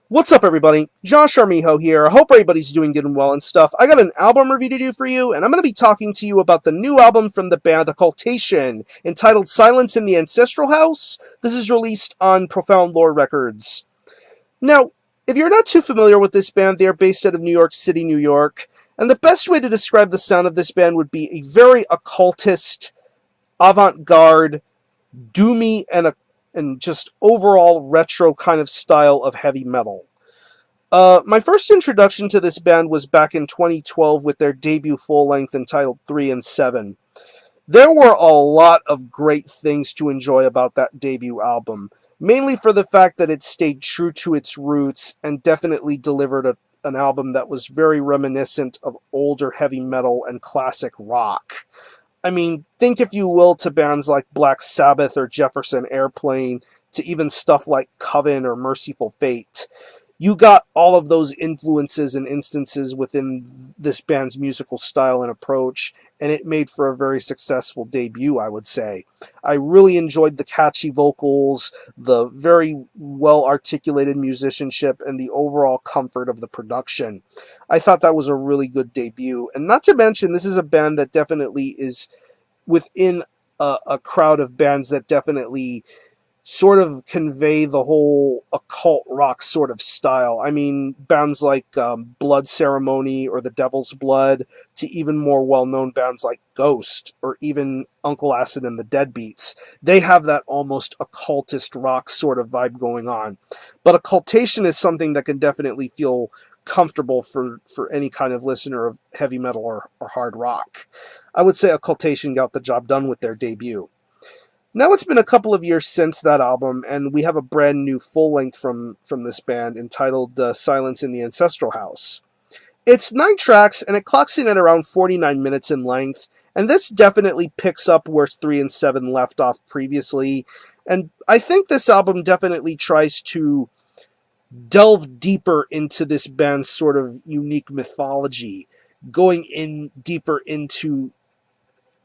What's up, everybody? Josh Armijo here. I hope everybody's doing good and well and stuff. I got an album review to do for you, and I'm going to be talking to you about the new album from the band Occultation, entitled Silence in the Ancestral House. This is released on Profound Lore Records. Now, if you're not too familiar with this band, they are based out of New York City, New York, and the best way to describe the sound of this band would be a very occultist, avant-garde, doomy, and just overall retro kind of style of heavy metal. My first introduction to this band was back in 2012 with their debut full length entitled 3 and 7. There were a lot of great things to enjoy about that debut album, mainly for the fact that it stayed true to its roots and definitely delivered an album that was very reminiscent of older heavy metal and classic rock. I mean, think if you will to bands like Black Sabbath or Jefferson Airplane, to even stuff like Coven or Merciful Fate. You got all of those influences and instances within this band's musical style and approach, and it made for a very successful debut, I would say. I really enjoyed the catchy vocals, the very well articulated musicianship, and the overall comfort of the production. I thought that was a really good debut, and not to mention, this is a band that definitely is within a crowd of bands that definitely sort of convey the whole occult rock sort of style. I mean, bands like Blood Ceremony or The Devil's Blood, to even more well-known bands like Ghost or even Uncle Acid and the Deadbeats. They have that almost occultist rock sort of vibe going on. But occultation is something that can definitely feel comfortable for any kind of listener of heavy metal or hard rock. I would say Occultation got the job done with their debut. Now it's been a couple of years since that album, and we have a brand new full length from this band entitled Silence in the Ancestral House. It's 9 tracks, and it clocks in at around 49 minutes in length, and this definitely picks up where 3 and 7 left off previously, and I think this album definitely tries to delve deeper into this band's sort of unique mythology, going in deeper into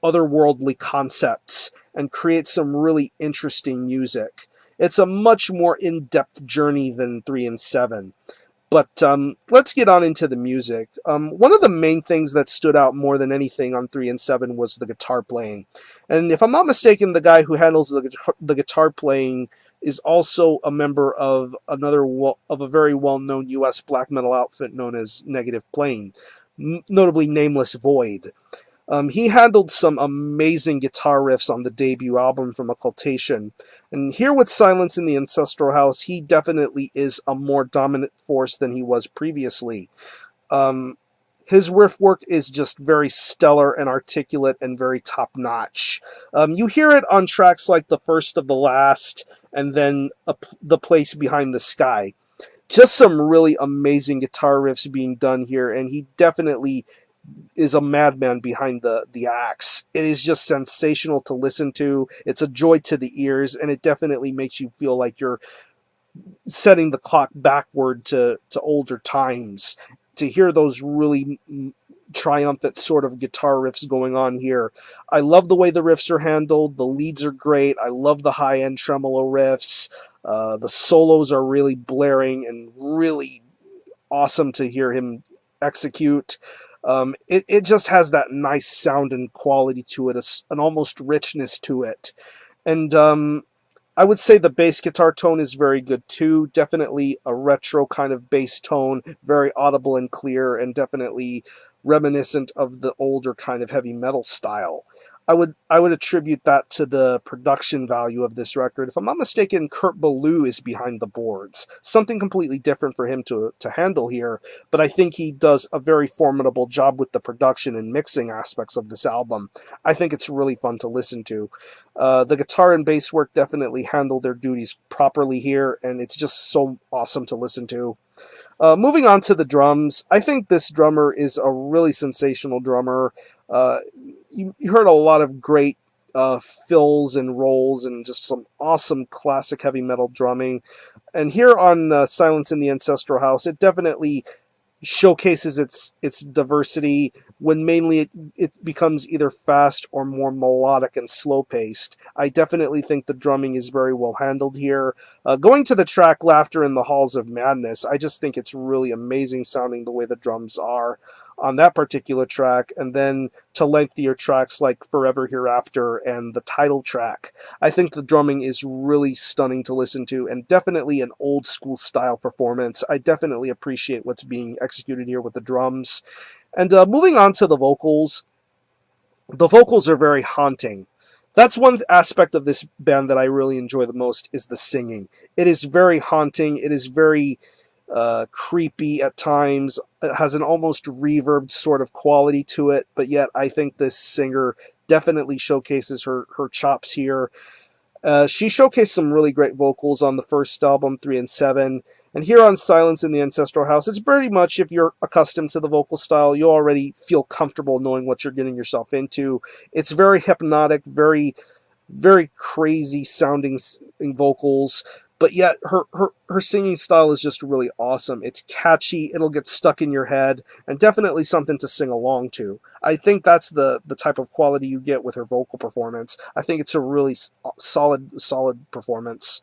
otherworldly concepts and create some really interesting music. It's a much more in-depth journey than 3 and 7. But let's get on into the music. One of the main things that stood out more than anything on 3 and 7 was the guitar playing. And if I'm not mistaken, the guy who handles the guitar playing is also a member of of a very well-known U.S. black metal outfit known as Negative Plane, notably Nameless Void. He handled some amazing guitar riffs on the debut album from Occultation, and here with Silence in the Ancestral House, he definitely is a more dominant force than he was previously. Um, his riff work is just very stellar and articulate and very top-notch. You hear it on tracks like The First of the Last, and then The Place Behind the Sky. Just some really amazing guitar riffs being done here, and he definitely is a madman behind the axe. It is just sensational to listen to. It's a joy to the ears, and it definitely makes you feel like you're setting the clock backward to older times. To hear those really triumphant sort of guitar riffs going on here. I love the way the riffs are handled. The leads are great. I love the high-end tremolo riffs. The solos are really blaring and really awesome to hear him execute. It just has that nice sound and quality to it, an almost richness to it. And I would say the bass guitar tone is very good too. Definitely a retro kind of bass tone, very audible and clear, and definitely reminiscent of the older kind of heavy metal style. I would attribute that to the production value of this record. If I'm not mistaken, Kurt Ballou is behind the boards. Something completely different for him to handle here, but I think he does a very formidable job with the production and mixing aspects of this album. I think it's really fun to listen to. The guitar and bass work definitely handle their duties properly here, and it's just so awesome to listen to. Moving on to the drums, I think this drummer is a really sensational drummer. Uh, you heard a lot of great fills and rolls and just some awesome classic heavy metal drumming. And here on Silence in the Ancestral House, it definitely showcases its diversity when mainly it becomes either fast or more melodic and slow paced. I definitely think the drumming is very well handled here. Going to the track "Laughter in the Halls of Madness," I just think it's really amazing sounding the way the drums are on that particular track, and then to lengthier tracks like "Forever Hereafter" and the title track. I think the drumming is really stunning to listen to, and definitely an old school style performance. I definitely appreciate what's being executed here with the drums. And moving on to the vocals are very haunting. That's one aspect of this band that I really enjoy the most is the singing. It is very haunting. It is very creepy at times. It has an almost reverb sort of quality to it, but yet I think this singer definitely showcases her chops here. She showcased some really great vocals on the first album, 3 and 7. And here on Silence in the Ancestral House, it's pretty much, if you're accustomed to the vocal style, you already feel comfortable knowing what you're getting yourself into. It's very hypnotic, very crazy sounding vocals, but yet her singing style is just really awesome. It's catchy, it'll get stuck in your head, and definitely something to sing along to. I think that's the type of quality you get with her vocal performance. I think it's a really solid performance.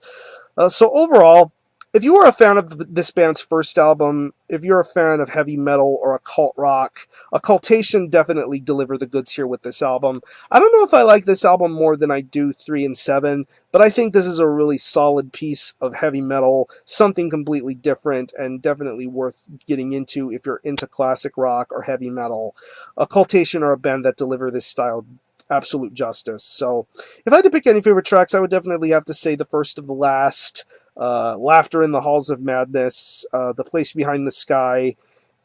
So overall, if you are a fan of this band's first album, if you're a fan of heavy metal or occult rock, Occultation definitely deliver the goods here with this album. I don't know if I like this album more than I do 3 and 7, but I think this is a really solid piece of heavy metal, something completely different, and definitely worth getting into if you're into classic rock or heavy metal. Occultation are a band that deliver this style absolute justice. So, if I had to pick any favorite tracks, I would definitely have to say The First of the Last, Laughter in the Halls of Madness, The Place Behind the Sky,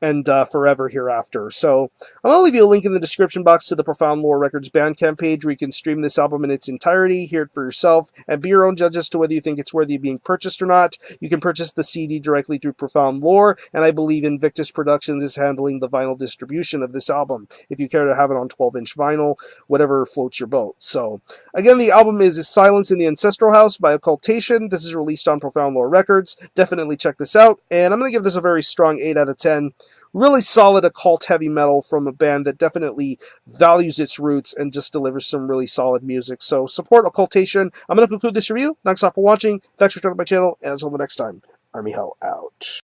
and Forever Hereafter. So I'm going to leave you a link in the description box to the Profound Lore Records Bandcamp page where you can stream this album in its entirety, hear it for yourself, and be your own judge as to whether you think it's worthy of being purchased or not. You can purchase the CD directly through Profound Lore, and I believe Invictus Productions is handling the vinyl distribution of this album, if you care to have it on 12-inch vinyl, whatever floats your boat. So, again, the album is Silence in the Ancestral House by Occultation. This is released on Profound Lore Records. Definitely check this out, and I'm going to give this a very strong 8 out of 10. Really solid occult heavy metal from a band that definitely values its roots and just delivers some really solid music. So support Occultation. I'm going to conclude this review. Thanks a lot for watching. Thanks for joining my channel. And until the next time, Army Ho out.